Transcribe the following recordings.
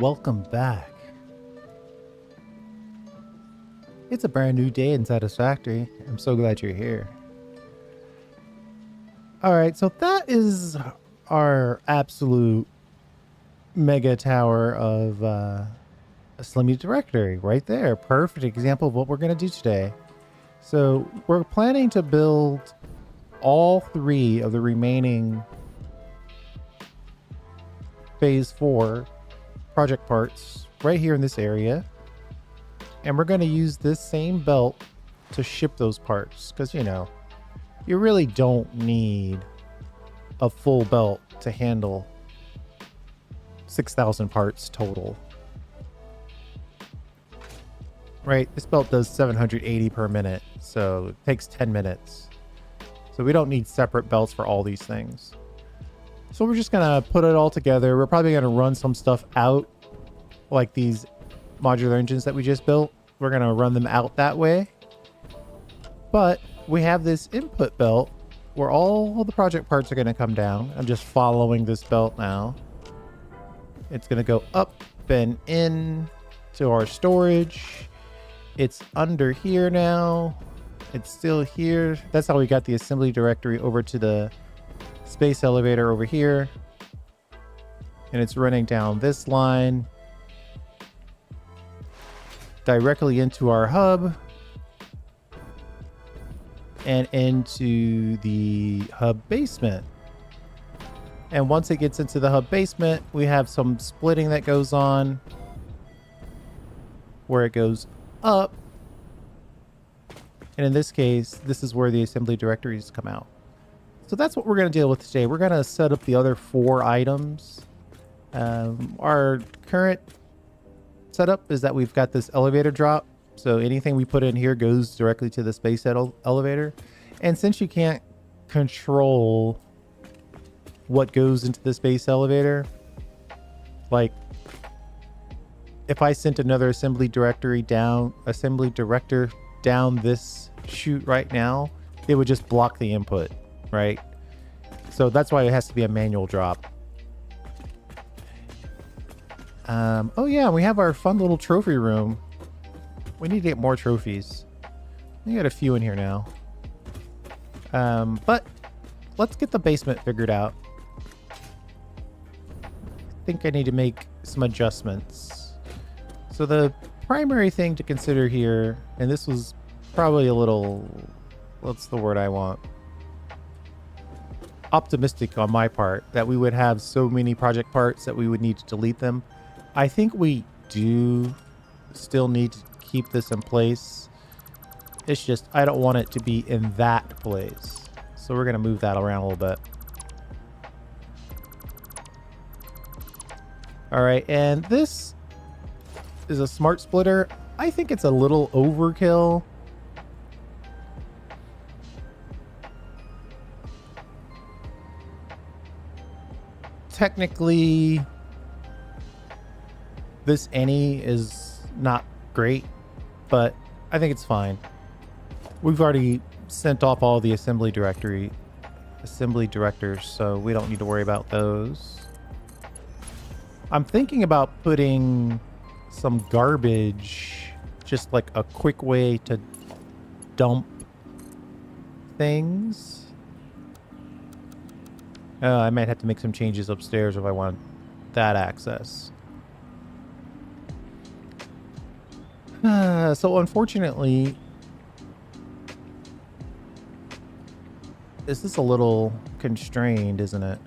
Welcome back. It's a brand new day in Satisfactory. I'm so glad you're here. Alright, so that is our absolute mega tower of a Slimmy Directory right there. Perfect example of what we're going to do today. So we're planning to build all three of the remaining phase 4 project parts right here in this area. And we're going to use this same belt to ship those parts because, you know, you really don't need a full belt to handle 6,000 parts total. Right? This belt does 780 per minute, so it takes 10 minutes. So we don't need separate belts for all these things. So we're just going to put it all together. We're probably going to run some stuff out, like these modular engines that we just built. We're going to run them out that way. But we have this input belt where all the project parts are going to come down. I'm just following this belt now. It's going to go up and in to our storage. It's under here now. It's still here. That's how we got the assembly directory over to the space elevator over here. And it's running down this line directly into our hub and into the hub basement. And once it gets into the hub basement, we have some splitting that goes on where it goes up. And in this case, this is where the assembly directories come out. So that's what we're going to deal with today. We're going to set up the other 4 items. Our current setup is that we've got this elevator drop. So anything we put in here goes directly to the space elevator. And since you can't control what goes into the space elevator, like if I sent another assembly director down this chute right now, it would just block the input, right? So that's why it has to be a manual drop. Oh yeah, we have our fun little trophy room. We need to get more trophies. We got a few in here now. But let's get the basement figured out. I think I need to make some adjustments. So the primary thing to consider here, and this was probably a little, what's the word I want? Optimistic on my part, that we would have so many project parts that we would need to delete them. I think we do still need to keep this in place. It's just I don't want it to be in that place. So we're going to move that around a little bit. All right, and this is a smart splitter. I think it's a little overkill. Technically, this any is not great, but I think it's fine. We've already sent off all the assembly directors, so we don't need to worry about those. I'm thinking about putting some garbage, just like a quick way to dump things. I might have to make some changes upstairs if I want that access. So unfortunately, this is a little constrained, isn't it?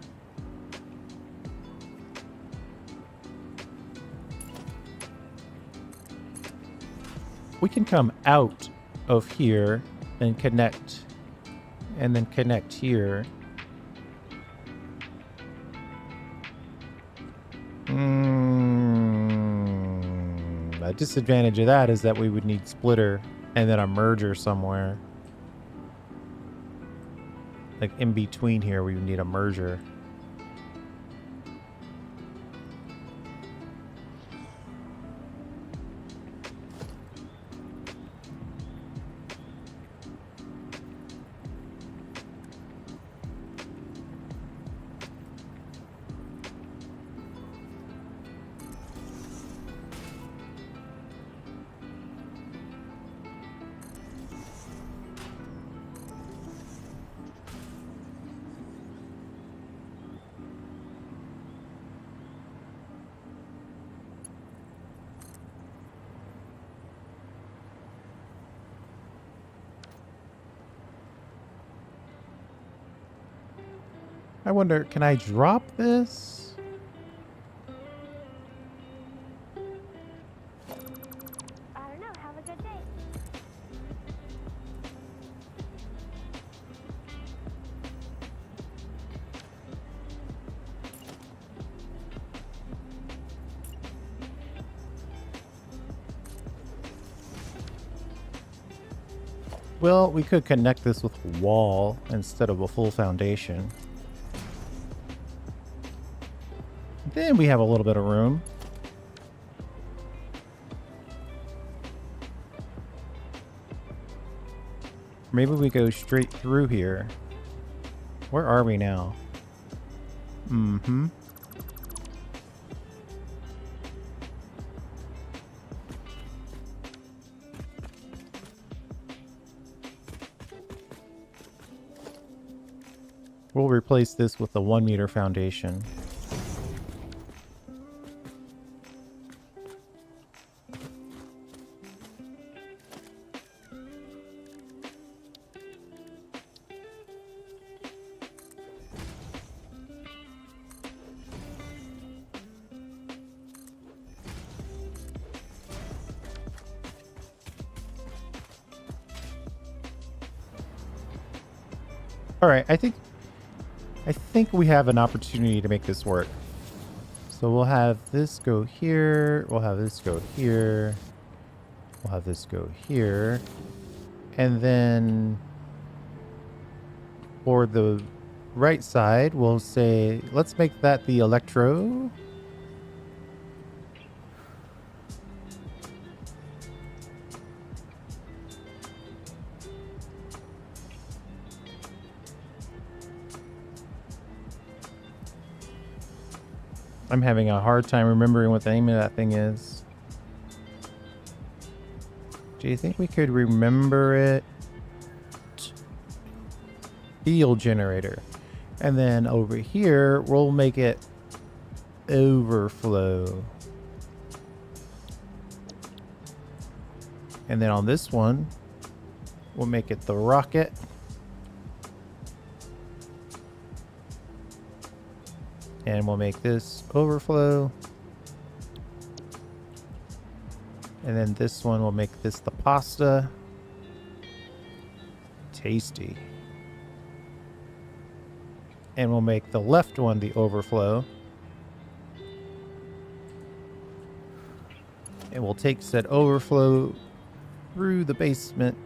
We can come out of here and connect, and then connect here. A disadvantage of that is that we would need splitter and then a merger somewhere. Like in between here, we would need a merger. I wonder, can I drop this? I don't know. Have a good day. Well, we could connect this with a wall instead of a full foundation. Then we have a little bit of room. Maybe we go straight through here. Where are we now? Mm-hmm. We'll replace this with a 1 meter foundation. All right, I think we have an opportunity to make this work. So we'll have this go here, we'll have this go here, we'll have this go here, and then for the right side, we'll say, let's make that the electro. I'm having a hard time remembering what the name of that thing is. Do you think we could remember it? Field generator. And then over here, we'll make it overflow. And then on this one, we'll make it the rocket. And we'll make this overflow. And then this one, we'll make this the pasta. Tasty. And we'll make the left one the overflow. And we'll take said overflow through the basement.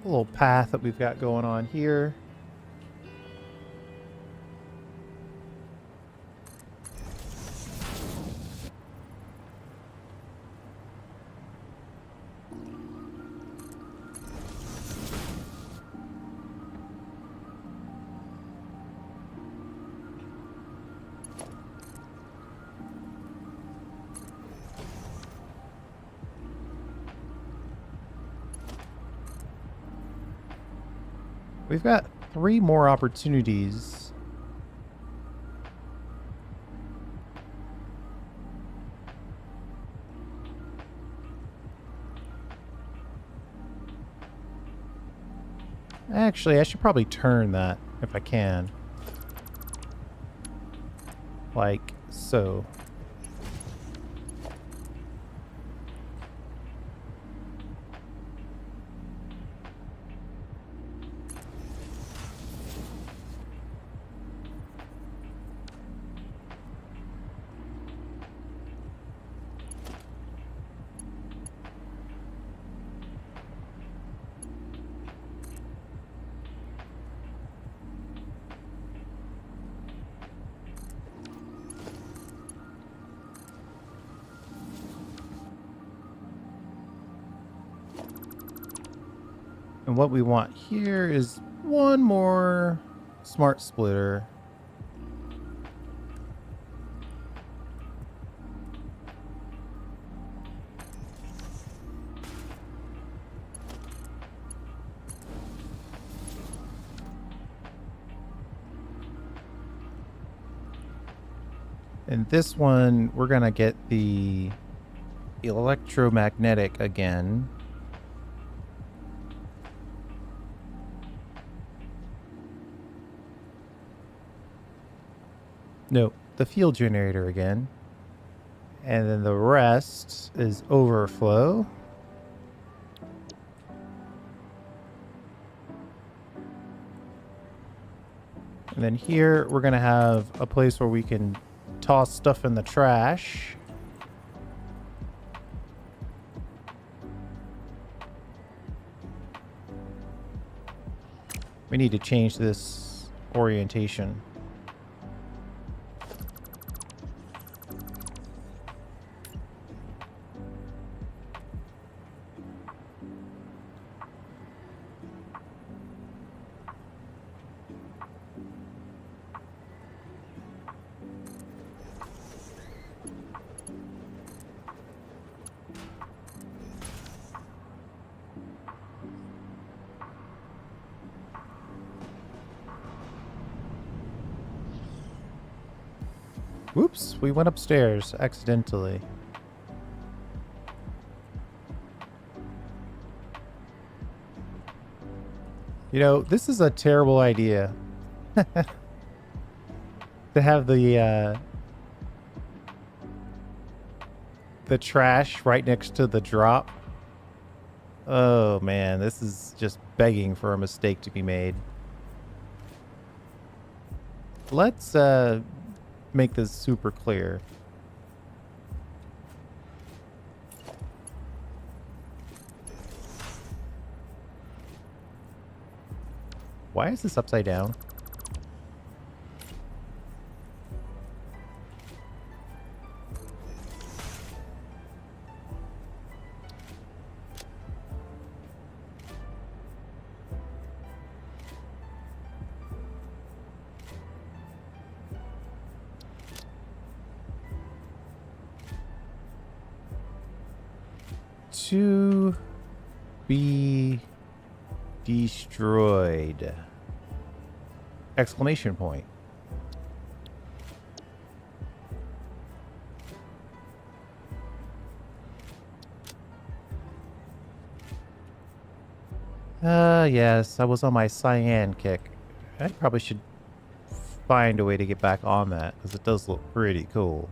A little path that we've got going on here. We've got 3 more opportunities. Actually, I should probably turn that if I can. Like so. And what we want here is one more smart splitter. And this one, we're going to get the electromagnetic again. No, the fuel generator again. And then the rest is overflow. And then here we're going to have a place where we can toss stuff in the trash. We need to change this orientation. Whoops, we went upstairs accidentally. You know, this is a terrible idea. To have the trash right next to the drop. Oh man, this is just begging for a mistake to be made. Let's make this super clear. Why is this upside down? To be destroyed. Exclamation point. Yes, I was on my cyan kick. I probably should find a way to get back on that, because it does look pretty cool.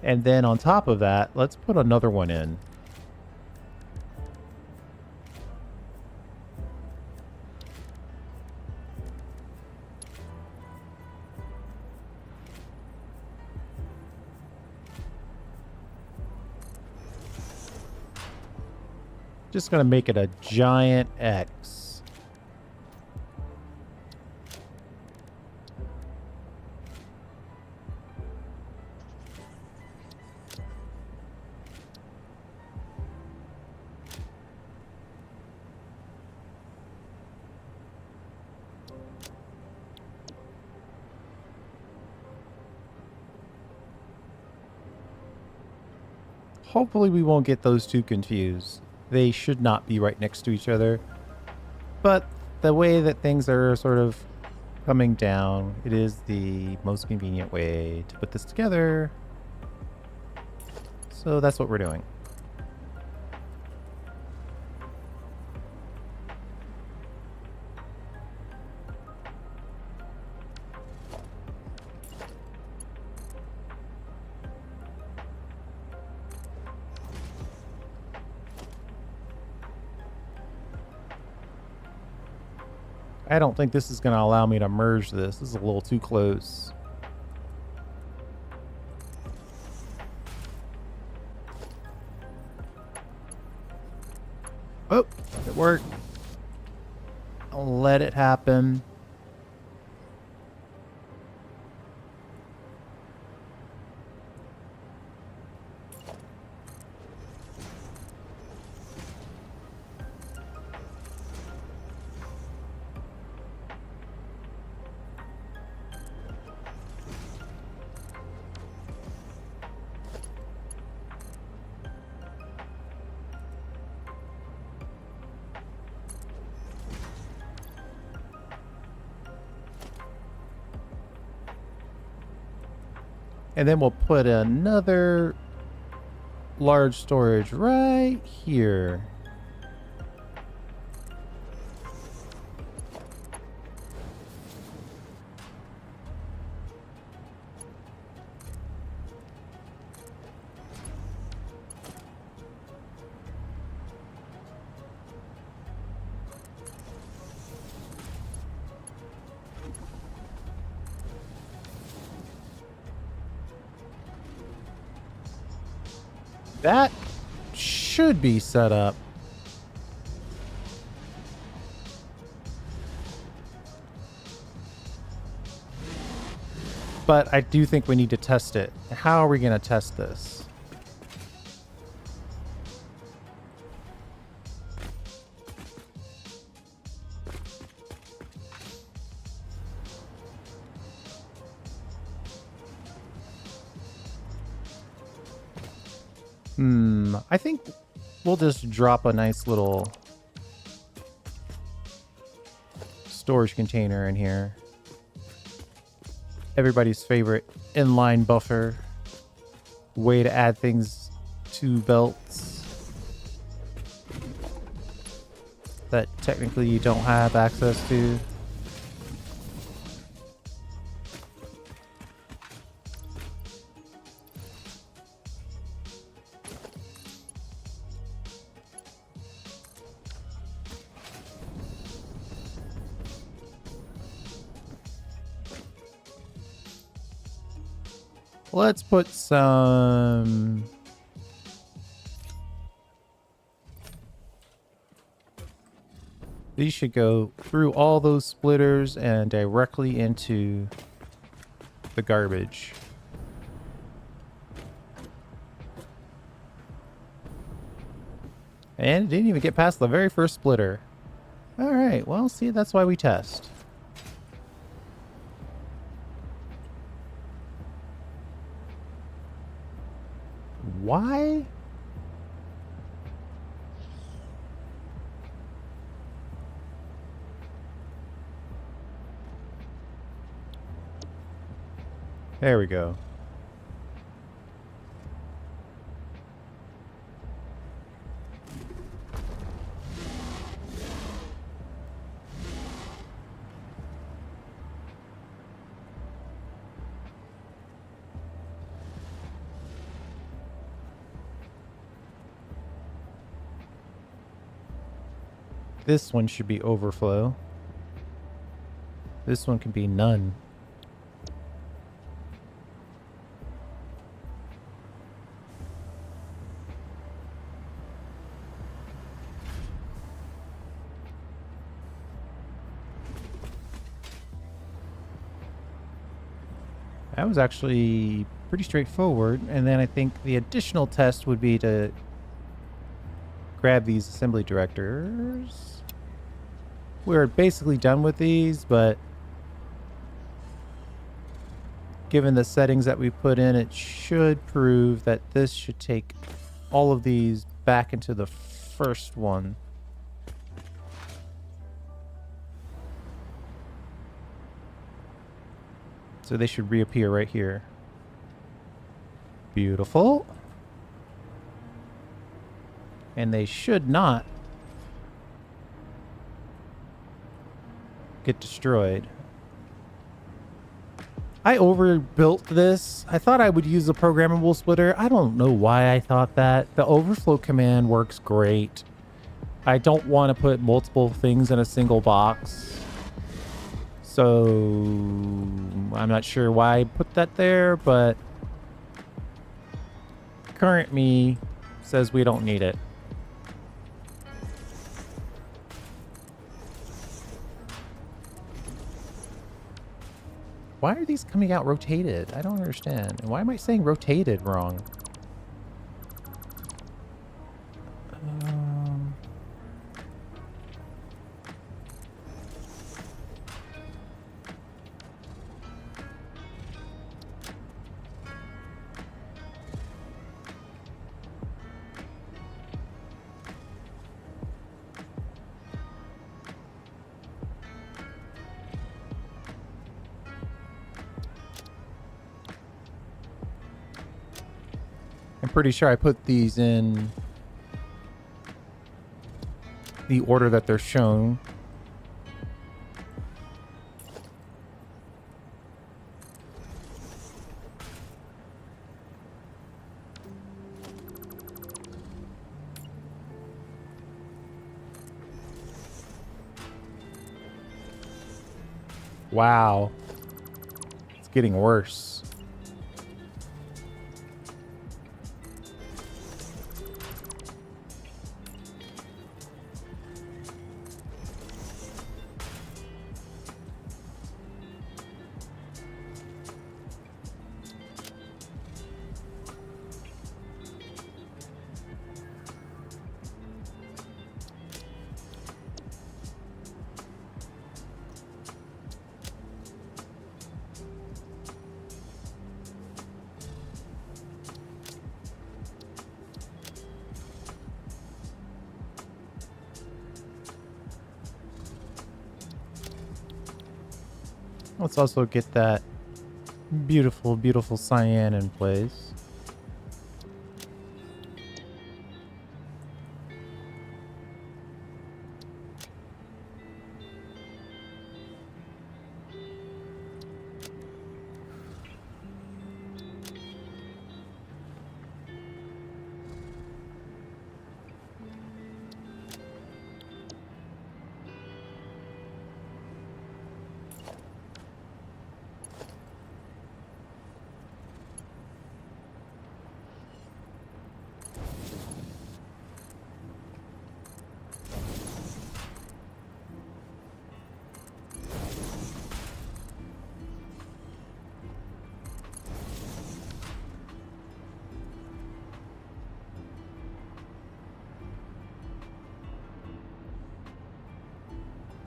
And then on top of that, let's put another one in. Just gonna make it a giant X. Hopefully we won't get those two confused. They should not be right next to each other. But the way that things are sort of coming down, it is the most convenient way to put this together. So that's what we're doing. I don't think this is going to allow me to merge this. This is a little too close. Oh, it worked. I'll let it happen. And then we'll put another large storage right here. That should be set up. But I do think we need to test it. How are we going to test this? I think we'll just drop a nice little storage container in here. Everybody's favorite inline buffer. Way to add things to belts that technically you don't have access to. Let's put some... These should go through all those splitters and directly into the garbage. And it didn't even get past the very first splitter. Alright, well, see, that's why we test. Why? There we go. This one should be overflow. This one can be none. That was actually pretty straightforward. And then I think the additional test would be to grab these assembly directors. We're basically done with these, but given the settings that we put in, it should prove that this should take all of these back into the first one. So they should reappear right here. Beautiful. And they should not get destroyed. I overbuilt this. I thought I would use a programmable splitter. I don't know why I thought that. The overflow command works great. I don't want to put multiple things in a single box. So I'm not sure why I put that there, but current me says we don't need it. Why are these coming out rotated? I don't understand. And why am I saying rotated wrong? pretty sure I put these in the order that they're shown. Wow. It's getting worse. Let's also get that beautiful, beautiful cyan in place.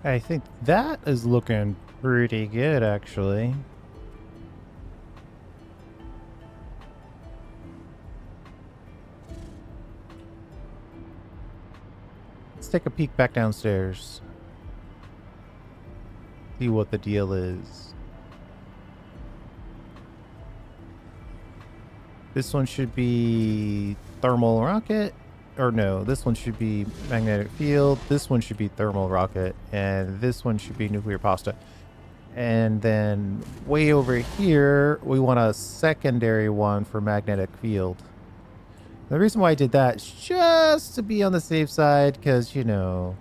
I think that is looking pretty good, actually. Let's take a peek back downstairs. See what the deal is. This one should be thermal rocket. Or no, this one should be magnetic field. This one should be thermal rocket. And this one should be nuclear pasta. And then way over here, we want a secondary one for magnetic field. The reason why I did that is just to be on the safe side, because, you know,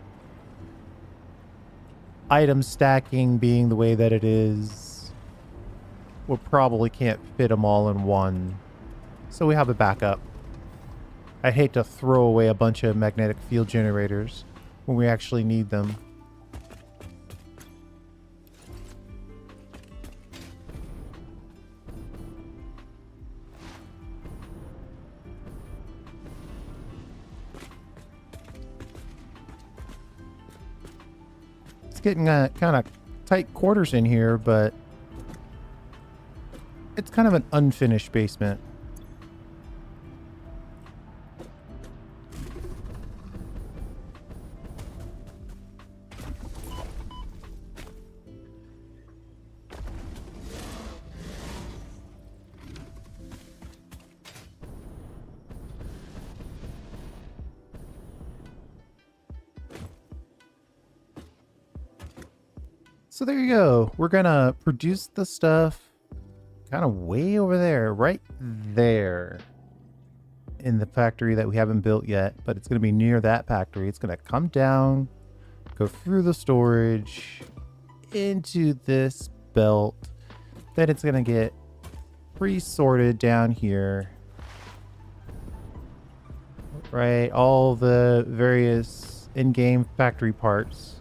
item stacking being the way that it is, we probably can't fit them all in one. So we have a backup. I hate to throw away a bunch of magnetic field generators when we actually need them. It's getting kind of tight quarters in here, but it's kind of an unfinished basement. So there you go. We're gonna produce the stuff kind of way over there, right there in the factory that we haven't built yet, but it's gonna be near that factory. It's gonna come down, go through the storage into this belt. Then it's gonna get pre-sorted down here. Right, all the various in-game factory parts.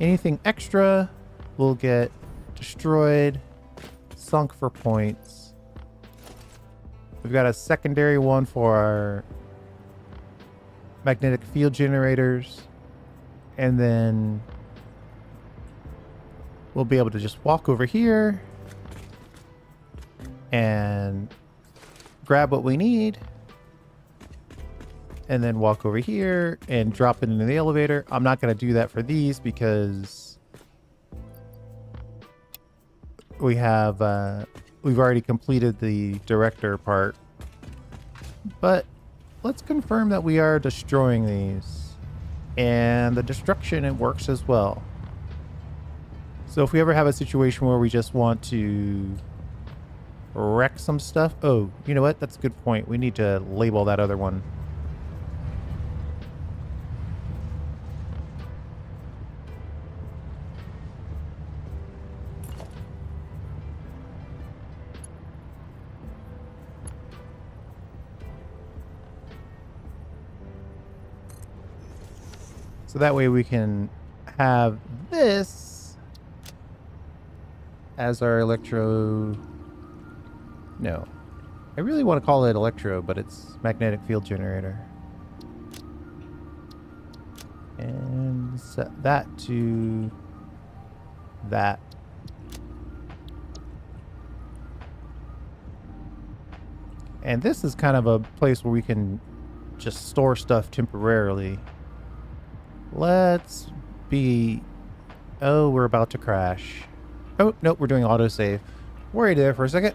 Anything extra will get destroyed, sunk for points. We've got a secondary one for our magnetic field generators, and then we'll be able to just walk over here and grab what we need, and then walk over here and drop it into the elevator. I'm not going to do that for these because we have we've already completed the director part. But let's confirm that we are destroying these. And the destruction, it works as well. So if we ever have a situation where we just want to wreck some stuff. Oh, you know what? That's a good point. We need to label that other one. So that way we can have this as our electro... No. I really want to call it electro, but it's magnetic field generator. And set that to that. And this is kind of a place where we can just store stuff temporarily. Let's be... Oh, we're about to crash. Oh, nope, we're doing autosave. Worried there for a second.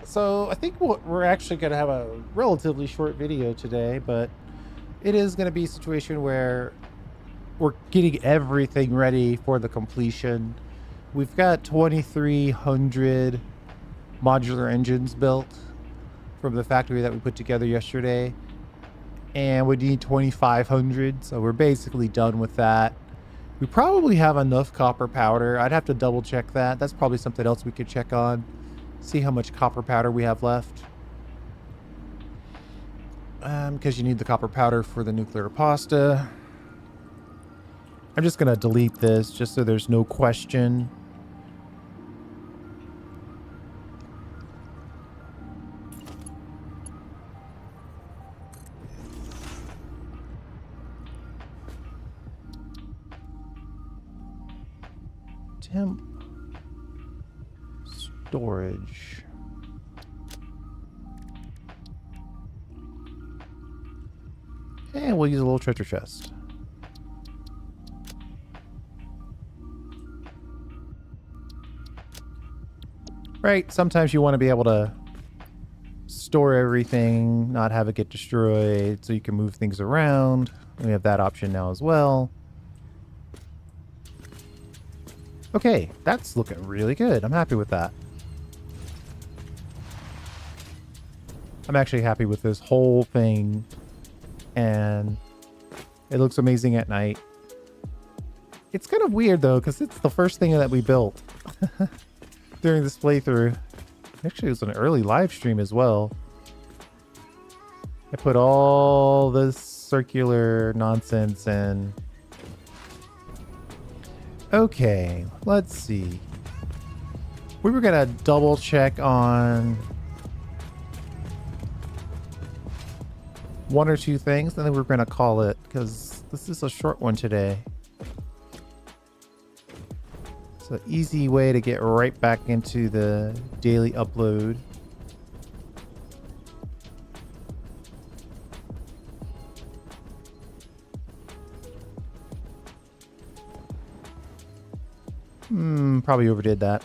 So I think we're actually going to have a relatively short video today, but it is going to be a situation where we're getting everything ready for the completion. We've got 2,300 modular engines built from the factory that we put together yesterday. And we need 2,500, so we're basically done with that. We probably have enough copper powder. I'd have to double check that. That's probably something else we could check on. See how much copper powder we have left. Because you need the copper powder for the nuclear pasta. I'm just going to delete this just so there's no question. Temp storage. And we'll use a little treasure chest. Right, sometimes you want to be able to store everything, not have it get destroyed, so you can move things around. We have that option now as well. Okay, that's looking really good. I'm happy with that. I'm actually happy with this whole thing. And it looks amazing at night. It's kind of weird though, because it's the first thing that we built during this playthrough. Actually, it was an early live stream as well. I put all this circular nonsense in. Okay, let's see. We were gonna double check on one or two things, and then we're gonna call it because this is a short one today. It's an easy way to get right back into the daily upload. Probably overdid that.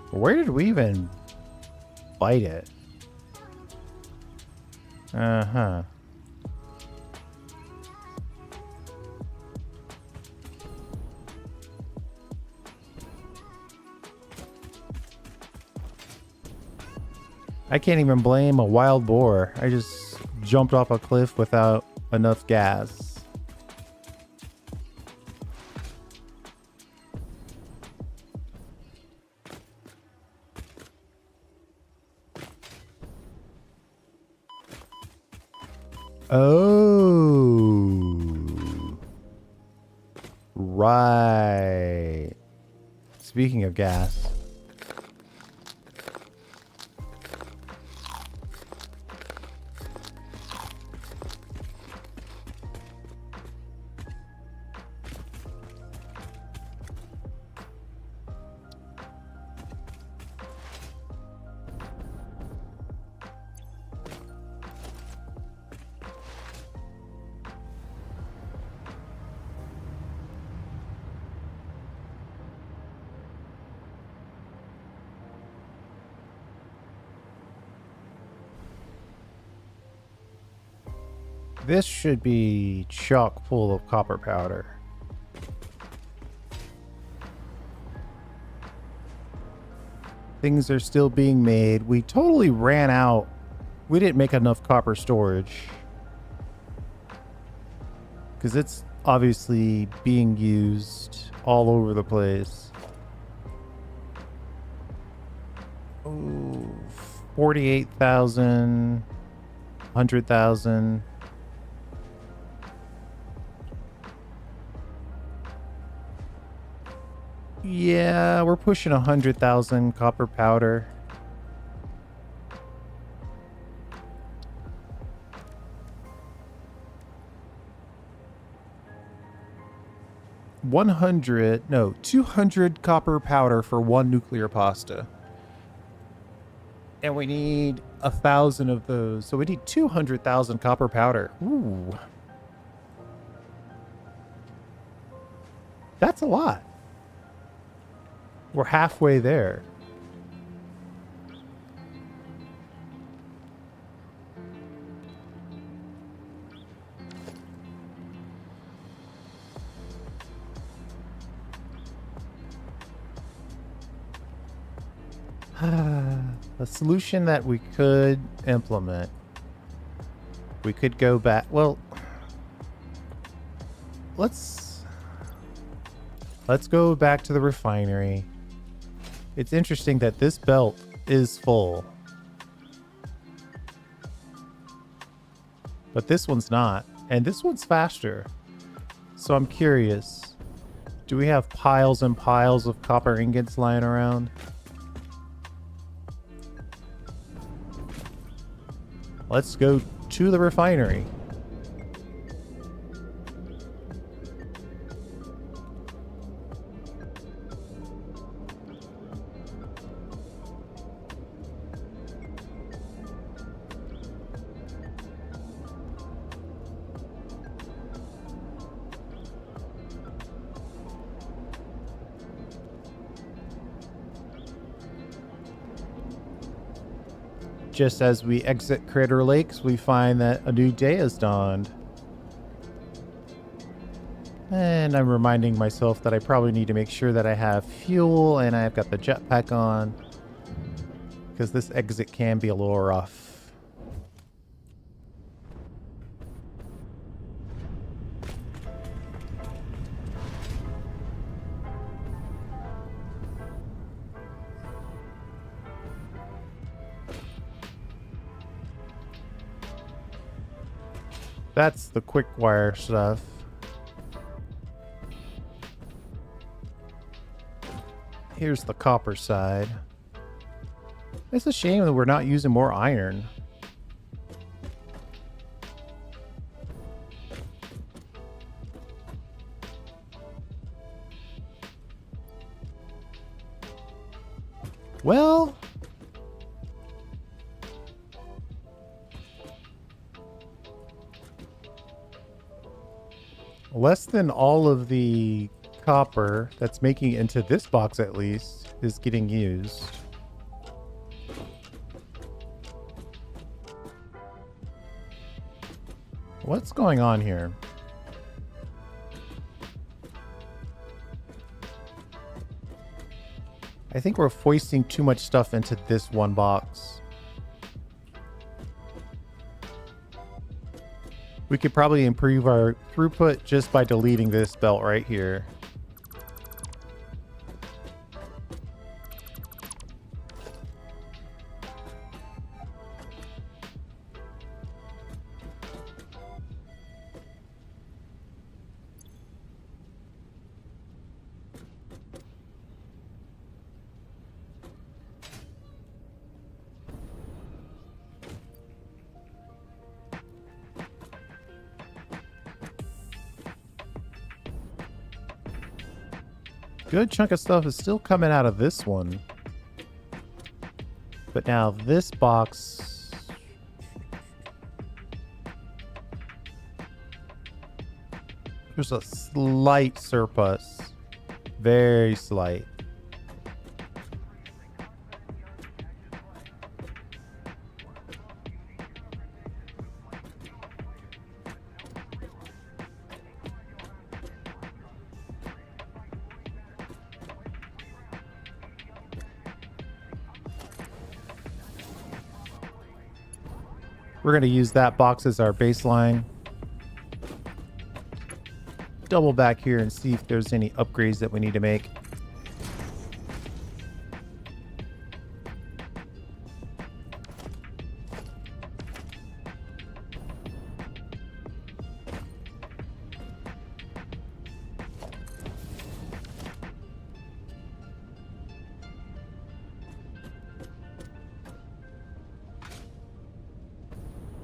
Where did we even bite it? Uh-huh. I can't even blame a wild boar. I just jumped off a cliff without enough gas. Oh. Right. Speaking of gas. This should be chock full of copper powder. Things are still being made. We totally ran out. We didn't make enough copper storage. Because it's obviously being used all over the place. Oh, 48,000, 100,000. Yeah, we're pushing 100,000 copper powder. No, 200 copper powder for one nuclear pasta. And we need 1,000 of those. So we need 200,000 copper powder. Ooh. That's a lot. We're halfway there. A solution that we could implement. We could go back. Well, let's go back to the refinery. It's interesting that this belt is full, but this one's not, and this one's faster. So I'm curious, do we have piles and piles of copper ingots lying around? Let's go to the refinery. Just as we exit Crater Lakes, we find that a new day has dawned. And I'm reminding myself that I probably need to make sure that I have fuel and I've got the jetpack on, because this exit can be a little rough. That's the quick wire stuff. Here's the copper side. It's a shame that we're not using more iron. Well, less than all of the copper that's making it into this box, at least, is getting used. What's going on here? I think we're foisting too much stuff into this one box. We could probably improve our throughput just by deleting this belt right here. Good chunk of stuff is still coming out of this one. But now this box... There's a slight surplus. Very slight. We're going to use that box as our baseline. Double back here and see if there's any upgrades that we need to make.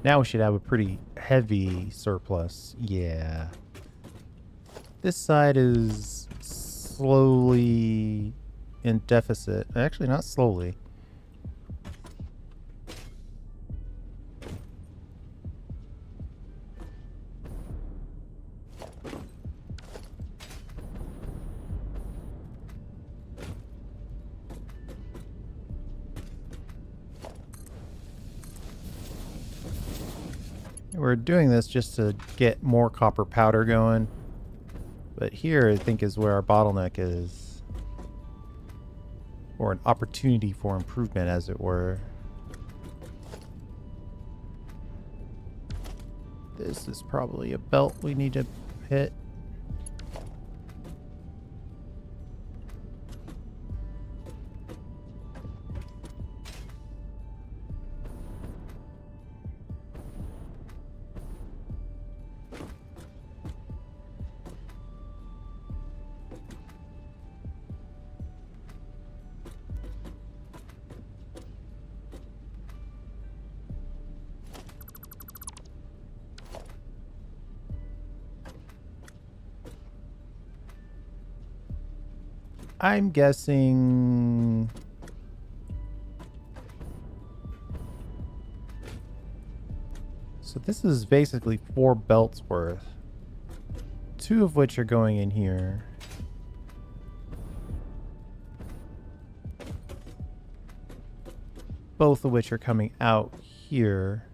Now we should have a pretty heavy surplus. Yeah. This side is slowly in deficit. Actually, not slowly. We're doing this just to get more copper powder going. But here, I think, is where our bottleneck is. Or an opportunity for improvement, as it were. This is probably a belt we need to hit. I'm guessing... So this is basically 4 belts worth. 2 of which are going in here. Both of which are coming out here.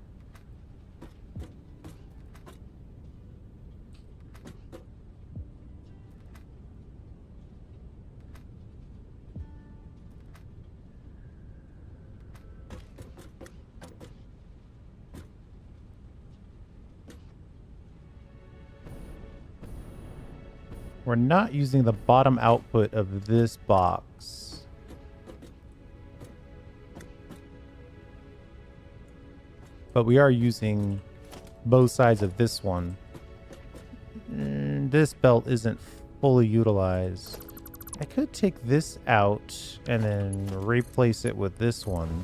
We're not using the bottom output of this box. But we are using both sides of this one. And this belt isn't fully utilized. I could take this out and then replace it with this one.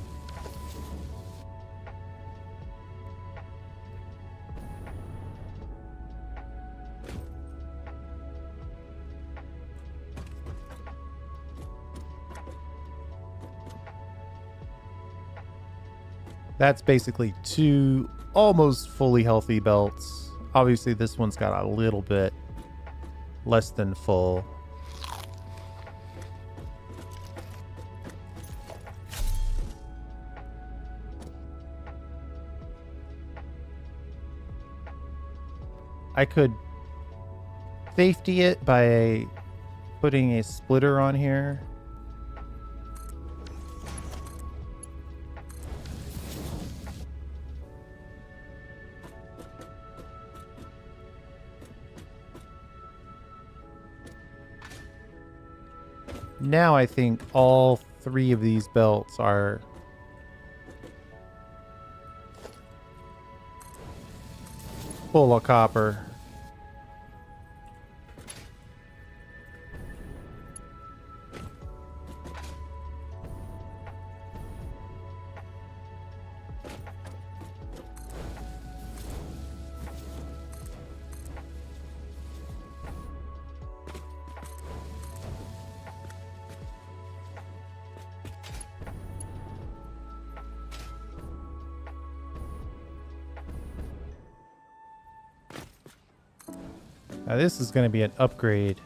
That's basically 2 almost fully healthy belts. Obviously, this one's got a little bit less than full. I could safety it by putting a splitter on here. Now I think all 3 of these belts are full of copper. Now this is going to be an upgrade.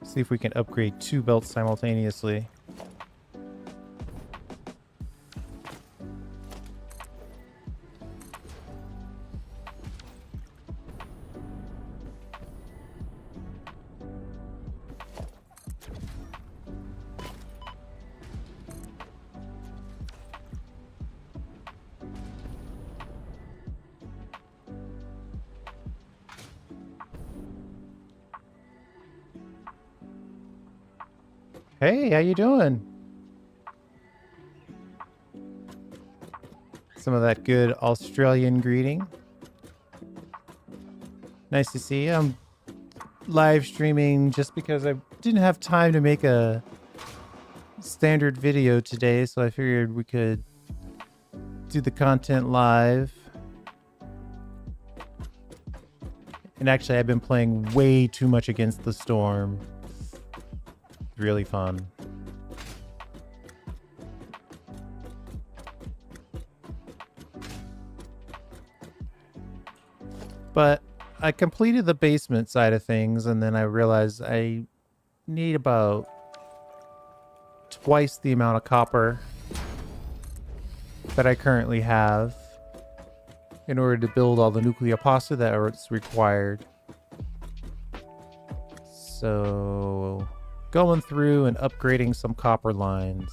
See if we can upgrade 2 belts simultaneously. Hey, how you doing? Some of that good Australian greeting. Nice to see you. I'm live streaming just because I didn't have time to make a standard video today, so I figured we could do the content live. And actually, I've been playing way too much Against the Storm. Really fun. But I completed the basement side of things, and then I realized I need about twice the amount of copper that I currently have in order to build all the nuclear pasta that is required. So going through and upgrading some copper lines.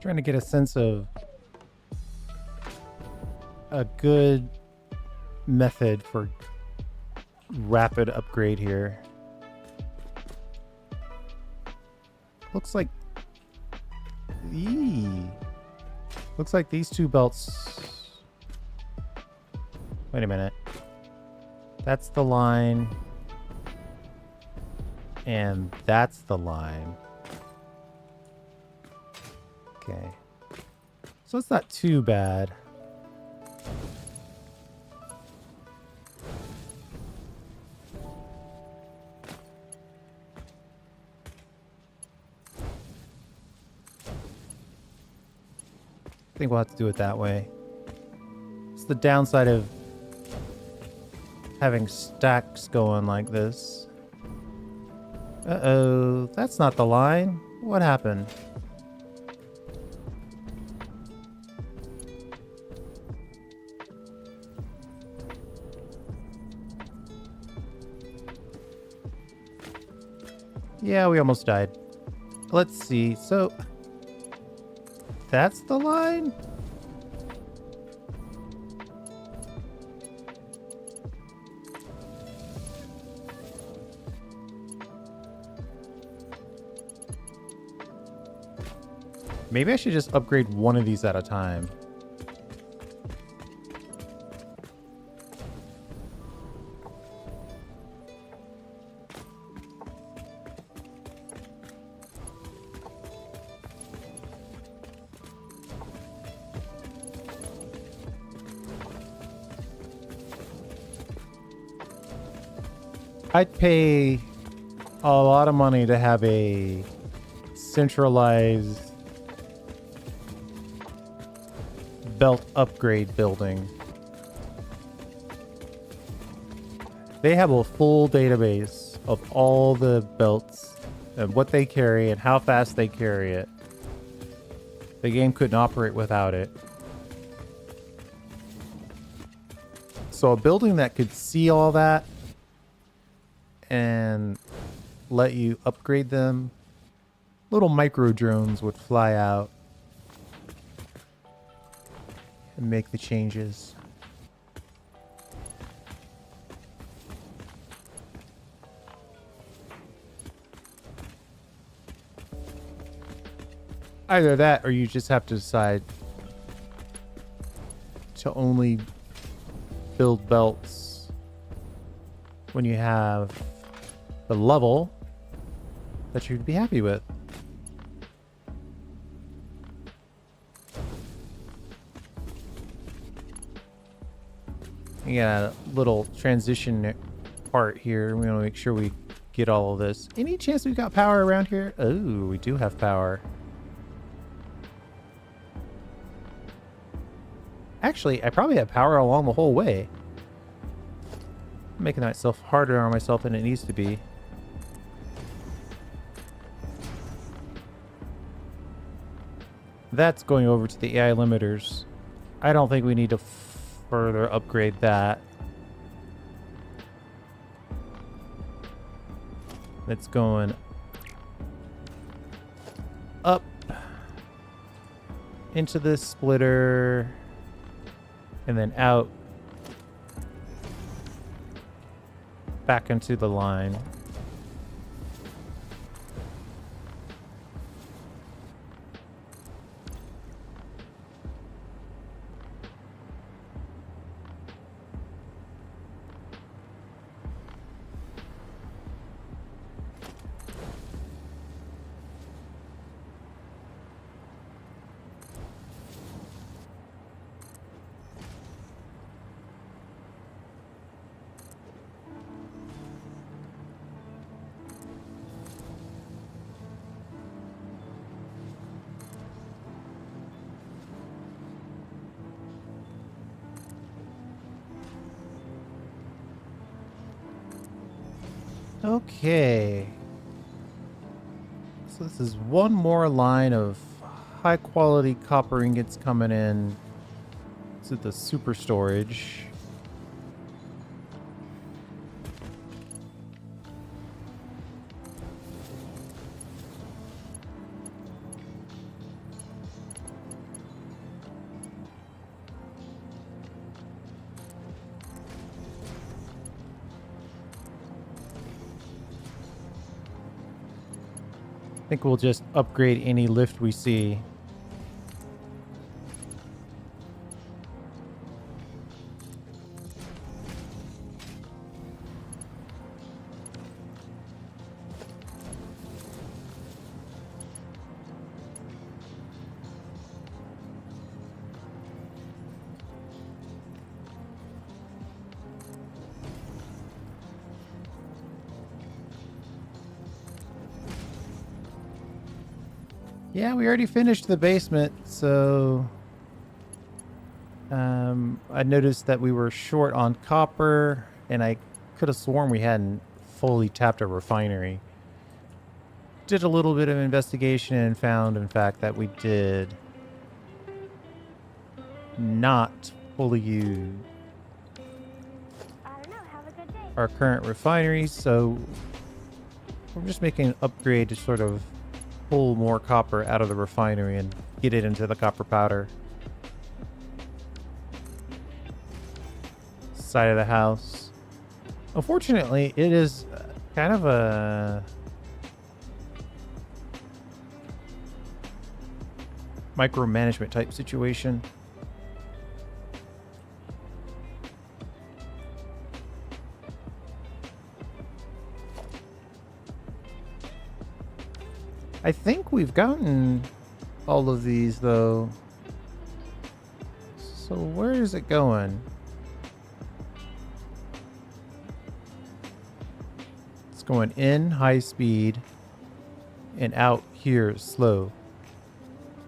Trying to get a sense of a good method for rapid upgrade here. Looks like looks like these two belts. Wait a minute. That's the line. And that's the line. Okay. So it's not too bad. I think we'll have to do it that way. It's the downside of having stacks going like this. Uh-oh, that's not the line. What happened? Yeah, we almost died. Let's see. So, that's the line? Maybe I should just upgrade one of these at a time. I'd pay a lot of money to have a centralized belt upgrade building. They have a full database of all the belts and what they carry and how fast they carry it. The game couldn't operate without it. So a building that could see all that and let you upgrade them, little micro drones would fly out and make the changes. Either that or you just have to decide to only build belts when you have the level that you'd be happy with. You got a little transition part here. We want to make sure we get all of this. Any chance we've got power around here? Oh, we do have power. Actually, I probably have power along the whole way. I'm making myself harder on myself than it needs to be. That's going over to the AI limiters. I don't think we need to further upgrade that. That's going up into this splitter and then out back into the line. Okay. So this is one more line of high quality copper ingots coming in to the super storage. I think we'll just upgrade any lift we see. Yeah, we already finished the basement, so I noticed that we were short on copper, and I could have sworn we hadn't fully tapped a refinery. Did a little bit of investigation and found, in fact, that we did not fully use I don't know. Have a good day. our current refinery, so we're just making an upgrade to sort of pull more copper out of the refinery and get it into the copper powder. Side of the house. Unfortunately, it is kind of a micromanagement type situation. I think we've gotten all of these, though. So where is it going? It's going in high speed and out here slow.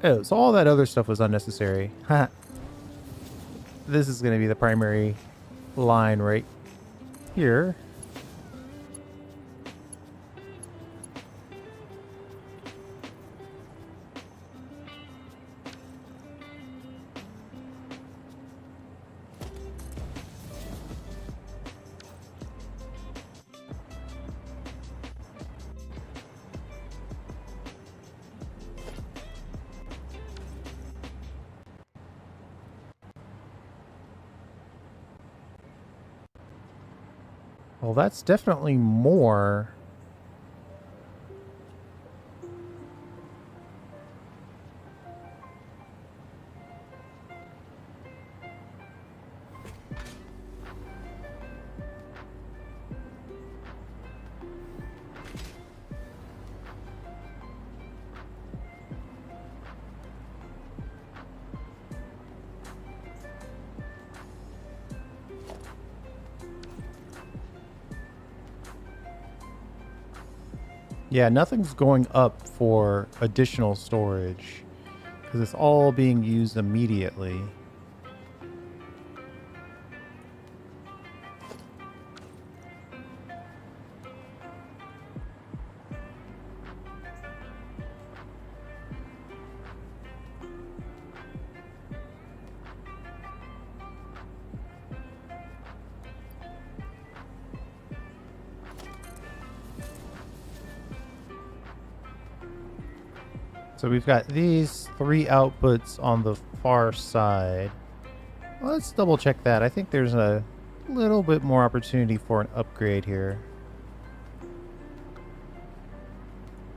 Oh, so all that other stuff was unnecessary. This is going to be the primary line right here. Well, that's definitely more. Yeah, nothing's going up for additional storage because it's all being used immediately. So we've got these 3 outputs on the far side. Well, let's double check that. I think there's a little bit more opportunity for an upgrade here.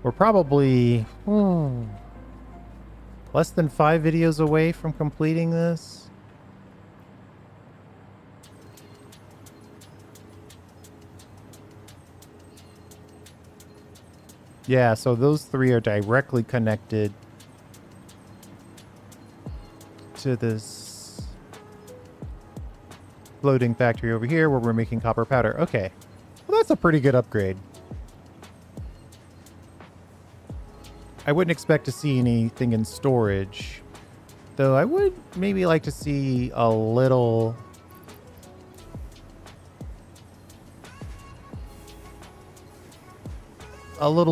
We're probably less than 5 videos away from completing this. Yeah, so those 3 are directly connected to this floating factory over here where we're making copper powder. Okay. Well, that's a pretty good upgrade. I wouldn't expect to see anything in storage, though I would maybe like to see a little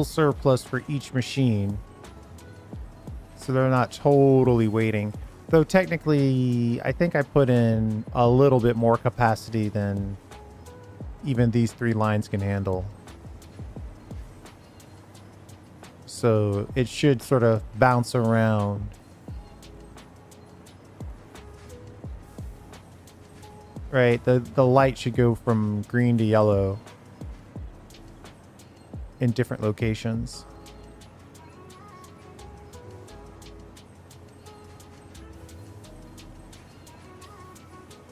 surplus for each machine, so they're not totally waiting. Though technically, I think I put in a little bit more capacity than even these 3 lines can handle. So it should sort of bounce around. Right, the light should go from green to yellow in different locations.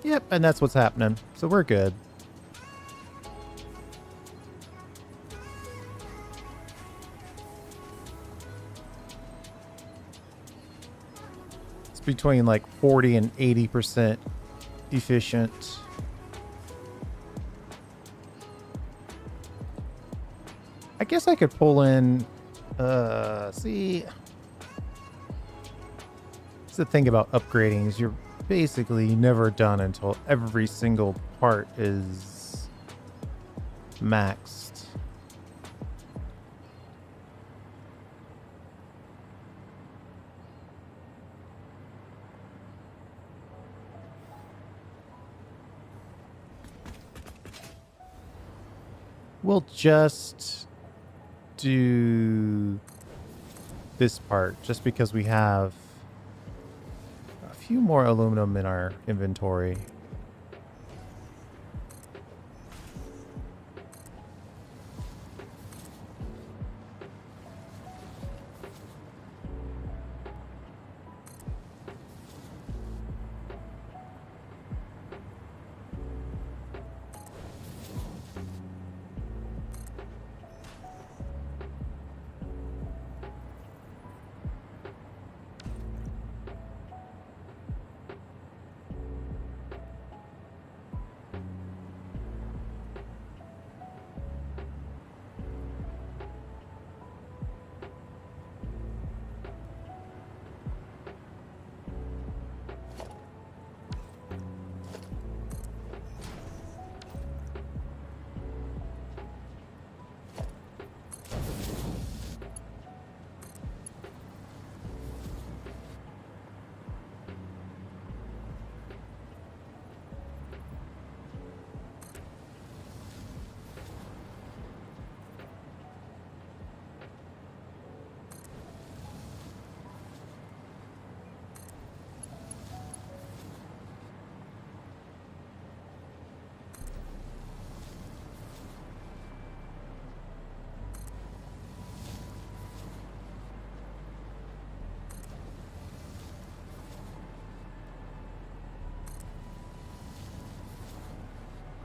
Yep, and that's what's happening. So we're good. It's between like 40 and 80% efficient. I guess I could pull in, see. That's the thing about upgrading is you're basically never done until every single part is maxed. We'll just do this part just because we have a few more aluminum in our inventory.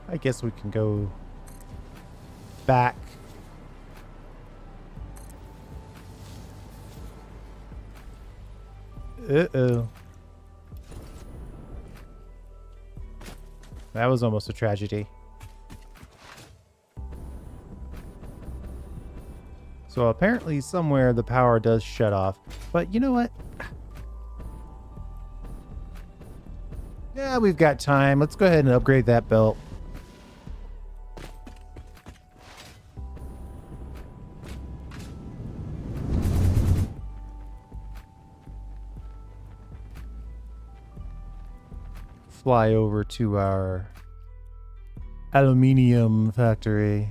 I guess we can go back. Uh-oh. That was almost a tragedy. So So apparently somewhere the power does shut off. But you know what? Yeah, we've got time. Let's go ahead and upgrade that belt. Fly over to our aluminium factory.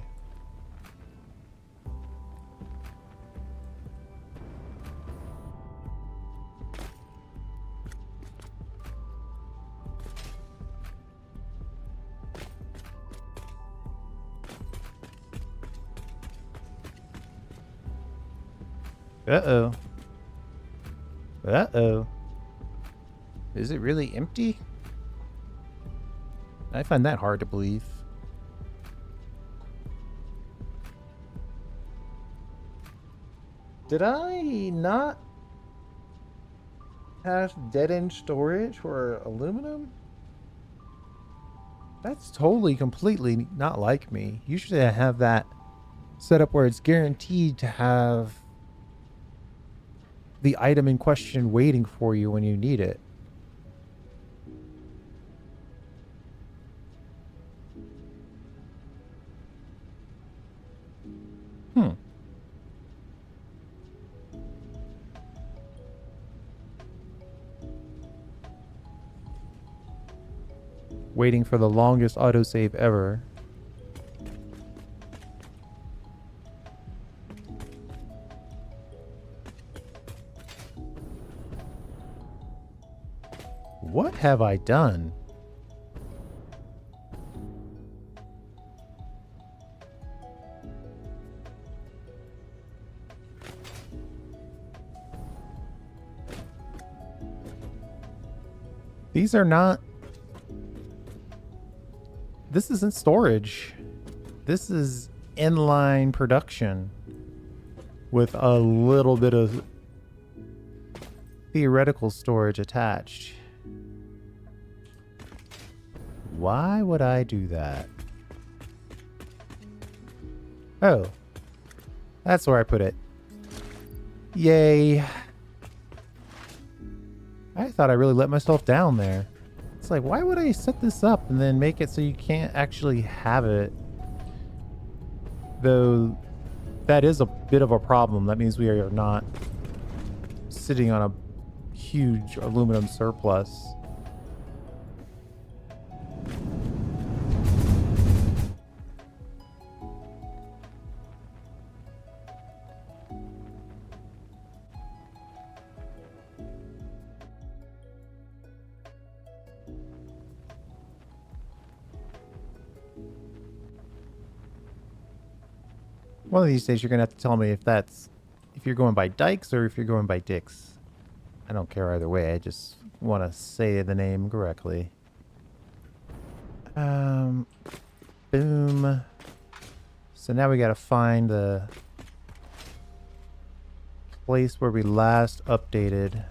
Uh-oh. Uh-oh. Is it really empty? I find that hard to believe. Did I not have dead-end storage for aluminum? That's totally, completely not like me. Usually I have that set up where it's guaranteed to have the item in question waiting for you when you need it. Waiting for the longest autosave ever. What have I done? These are not... This isn't storage. This is inline production with a little bit of theoretical storage attached. Why would I do that? Oh, that's where I put it. Yay. I thought I really let myself down there. It's like, why would I set this up and then make it so you can't actually have it? Though that is a bit of a problem. That means we are not sitting on a huge aluminum surplus. One of these days you're gonna have to tell me if you're going by Dykes or if you're going by Dix. I don't care either way, I just want to say the name correctly. Boom. So now we gotta find the place where we last updated.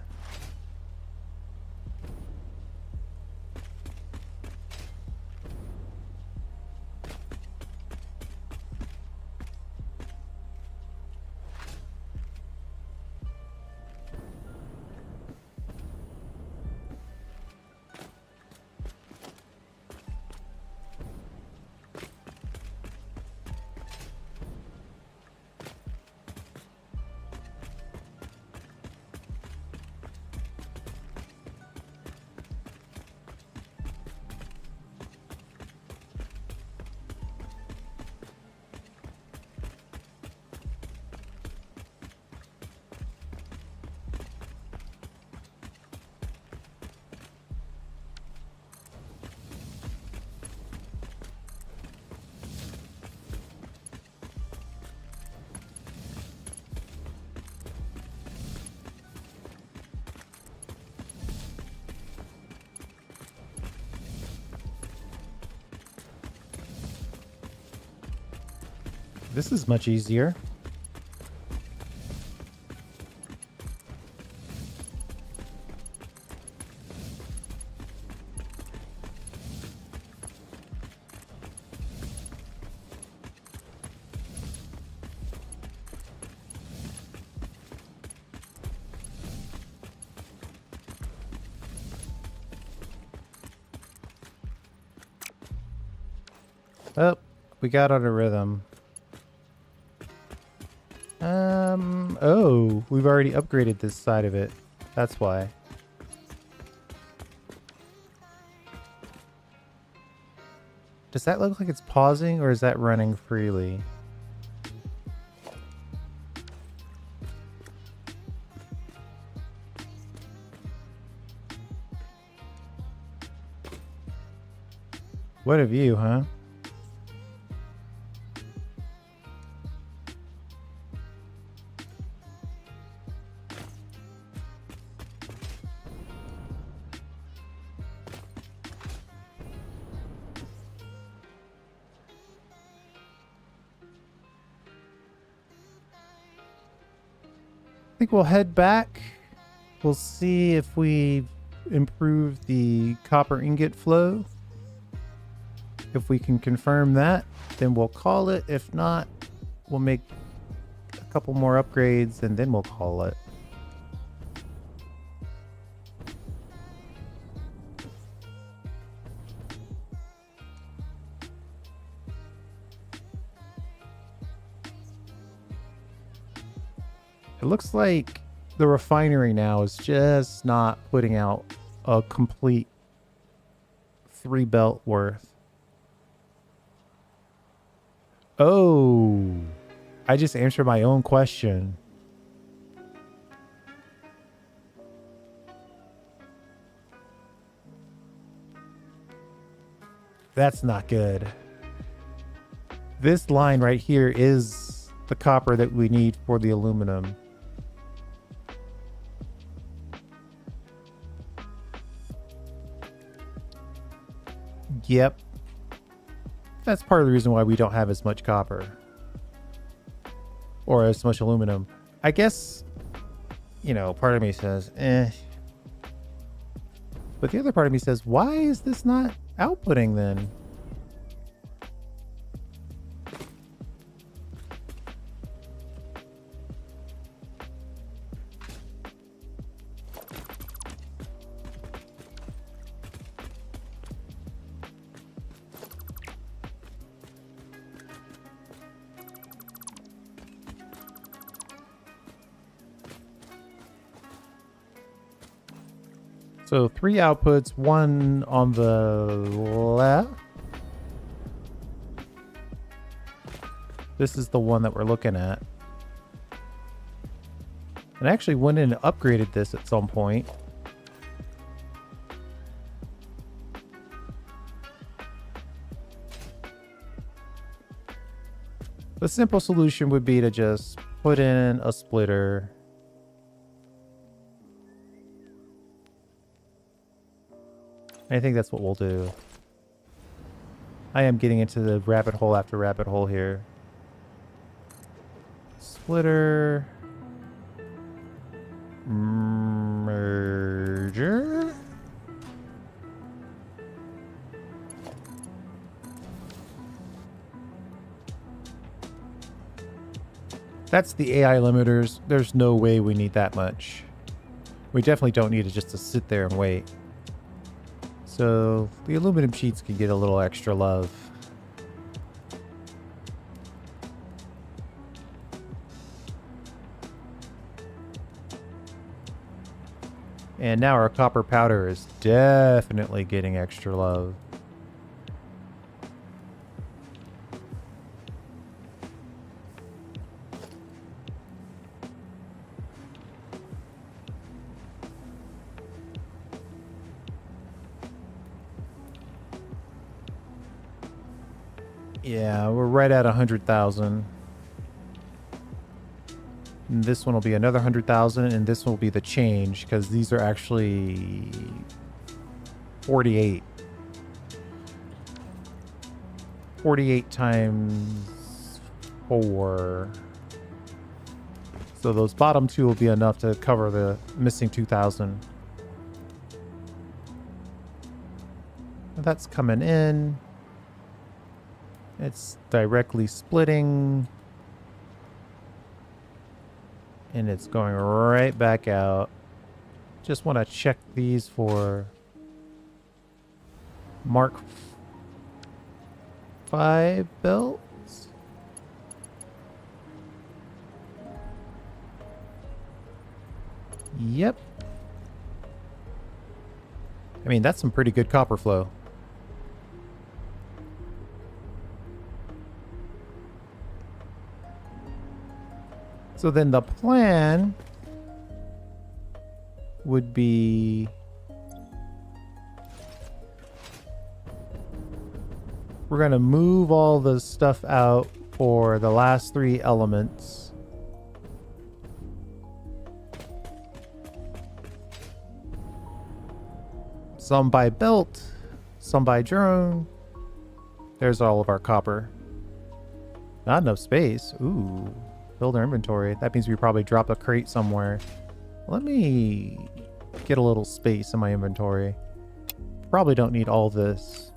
This is much easier. Oh, we got on a rhythm. Oh, we've already upgraded this side of it. That's why. Does that look like it's pausing or is that running freely? What a view, huh? I think we'll head back. We'll see if we improve the copper ingot flow. If we can confirm that, then we'll call it. If not, we'll make a couple more upgrades and then we'll call it. It looks like the refinery now is just not putting out a complete 3 belt worth. Oh, I just answered my own question. That's not good. This line right here is the copper that we need for the aluminum. Yep. That's part of the reason why we don't have as much copper. Or as much aluminum. I guess, you know, part of me says, eh. But the other part of me says, why is this not outputting then? So 3 outputs, 1 on the left. This is the one that we're looking at. And I actually went in and upgraded this at some point. The simple solution would be to just put in a splitter. I think that's what we'll do. I am getting into the rabbit hole after rabbit hole here. Splitter. Merger. That's the AI limiters. There's no way we need that much. We definitely don't need it just to sit there and wait. So the aluminum sheets can get a little extra love. And now our copper powder is definitely getting extra love. Yeah, we're right at 100,000. This one will be another 100,000, and this will be the change because these are actually 48. 48 times 4. So those bottom 2 will be enough to cover the missing 2,000. That's coming in. It's directly splitting. And it's going right back out. Just want to check these for Mark 5 belts. Yep. I mean, that's some pretty good copper flow. So then the plan would be we're going to move all the stuff out for the last 3 elements. Some by belt, some by drone. There's all of our copper. Not enough space. Ooh, build our inventory. That means we probably drop a crate somewhere. Let me get a little space in my inventory. Probably don't need all this.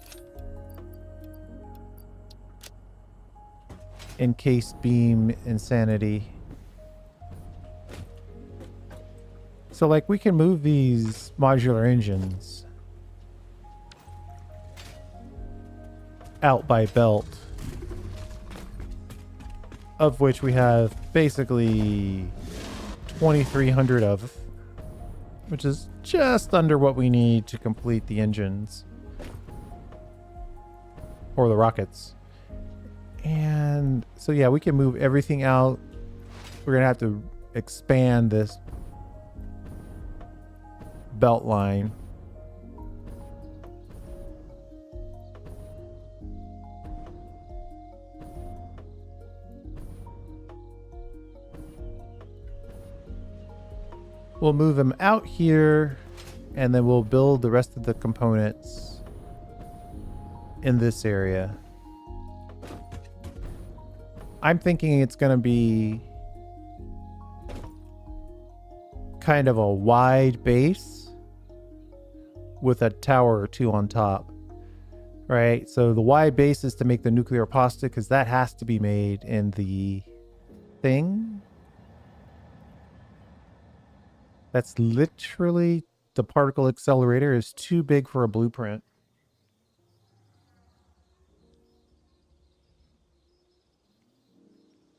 Encased beam insanity. So like we can move these modular engines out by belt, of which we have basically 2,300 of, which is just under what we need to complete the engines or the rockets. And so yeah, we can move everything out. We're gonna have to expand this belt line. We'll move them out here, and then we'll build the rest of the components in this area. I'm thinking it's going to be kind of a wide base with a tower or 2 on top, right? So the wide base is to make the nuclear pasta, because that has to be made in the thing. That's literally, the particle accelerator is too big for a blueprint.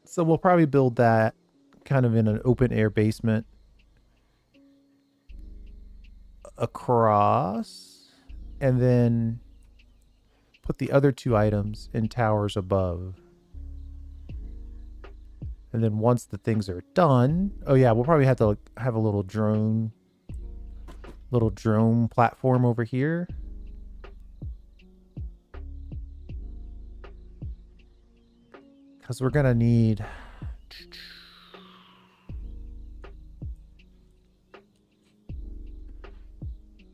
So we'll probably build that kind of in an open air basement across, and then put the other 2 items in towers above. And then once the things are done, oh yeah, we'll probably have to have a little drone platform over here. Because we're gonna need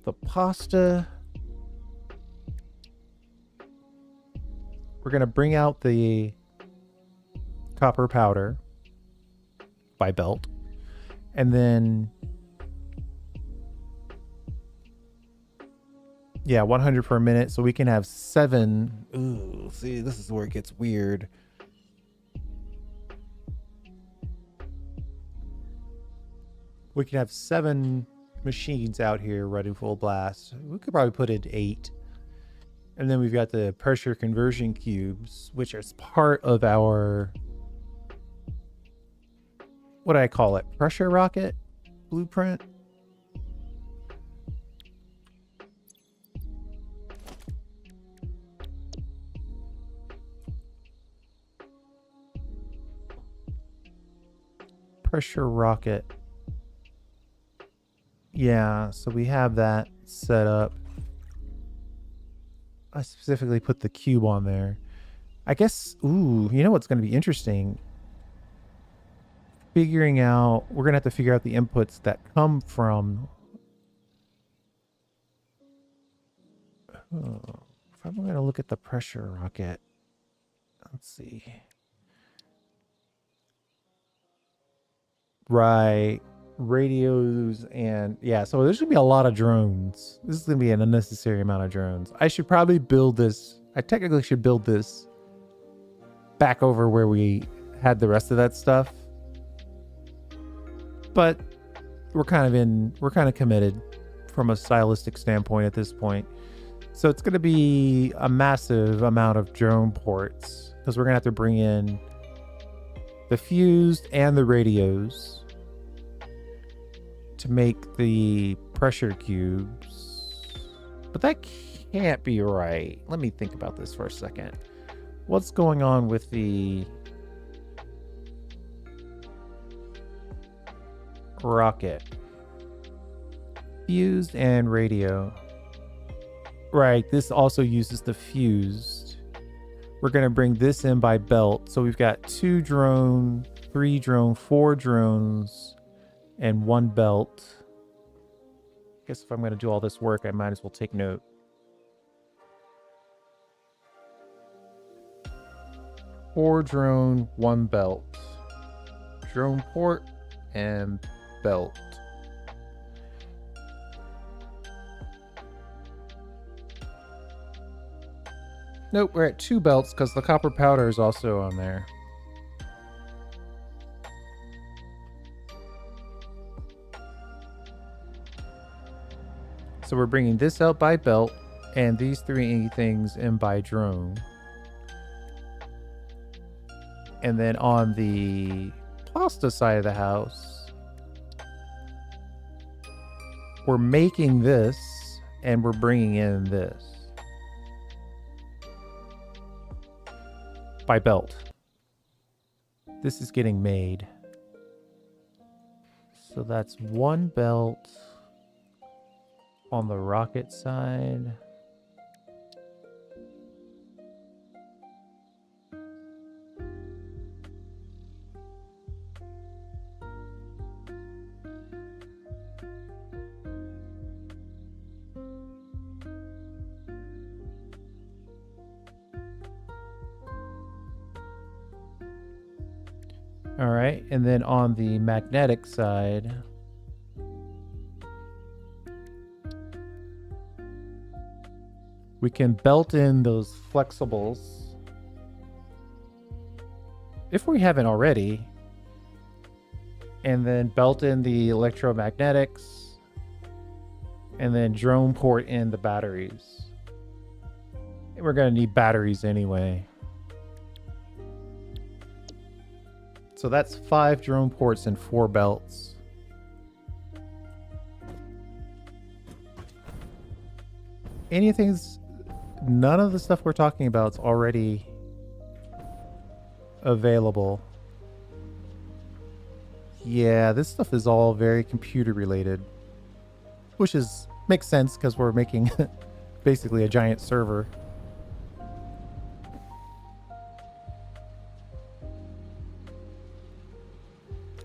the pasta. We're gonna bring out the copper powder by belt, and then yeah, 100 per minute, so we can have 7. Ooh, see, this is where it gets weird. We can have 7 machines out here running full blast. We could probably put in 8. And then we've got the pressure conversion cubes, which is part of our, what do I call it? Pressure rocket blueprint. Pressure rocket. Yeah, so we have that set up. I specifically put the cube on there. I guess, ooh, you know what's going to be interesting? Figuring out, we're going to have to figure out the inputs that come from... Oh, if I'm going to look at the pressure rocket, let's see. Right. Radios and yeah, so there's gonna be a lot of drones. This is gonna be an unnecessary amount of drones. I should probably build this. I technically should build this back over where we had the rest of that stuff, but we're kind of committed from a stylistic standpoint at this point. So it's going to be a massive amount of drone ports because we're going to have to bring in the fused and the radios to make the pressure cubes. But that can't be right. Let me think about this for a second. What's going on with the rocket? Fused and radio. Right, this also uses the fused. We're going to bring this in by belt. So we've got 2 drone, 3 drone, 4 drones, and 1 belt. I guess if I'm going to do all this work, I might as well take note. Four drone, 1 belt. Drone port and belt. Nope, we're at 2 belts because the copper powder is also on there. So we're bringing this out by belt and these 3 things in by drone. And then on the pasta side of the house, we're making this and we're bringing in this by belt. This is getting made. So that's 1 belt on the rocket side. All right, and then on the magnetic side, we can belt in those flexibles if we haven't already, and then belt in the electromagnetics, and then drone port in the batteries. And we're going to need batteries anyway. So that's 5 drone ports and 4 belts. None of the stuff we're talking about is already available. Yeah, this stuff is all very computer related, which makes sense because we're making basically a giant server.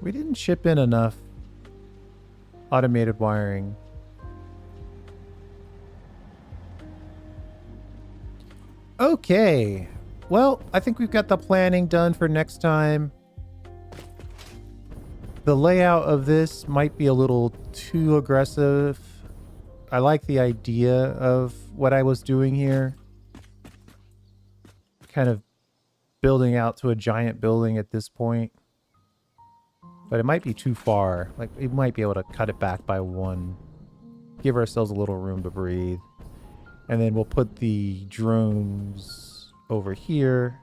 We didn't ship in enough automated wiring. Okay. Well, I think we've got the planning done for next time. The layout of this might be a little too aggressive. I like the idea of what I was doing here. Kind of building out to a giant building at this point. But it might be too far. Like, we might be able to cut it back by 1. Give ourselves a little room to breathe. And then we'll put the drones over here.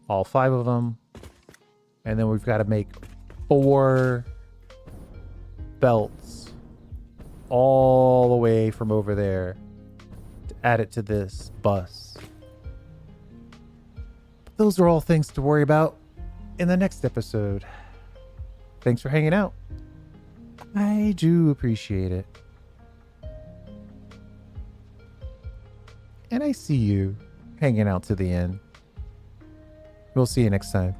All 5 of them. And then we've got to make 4 belts all the way from over there to add it to this bus. But those are all things to worry about in the next episode. Thanks for hanging out. I do appreciate it. And I see you hanging out to the end. We'll see you next time.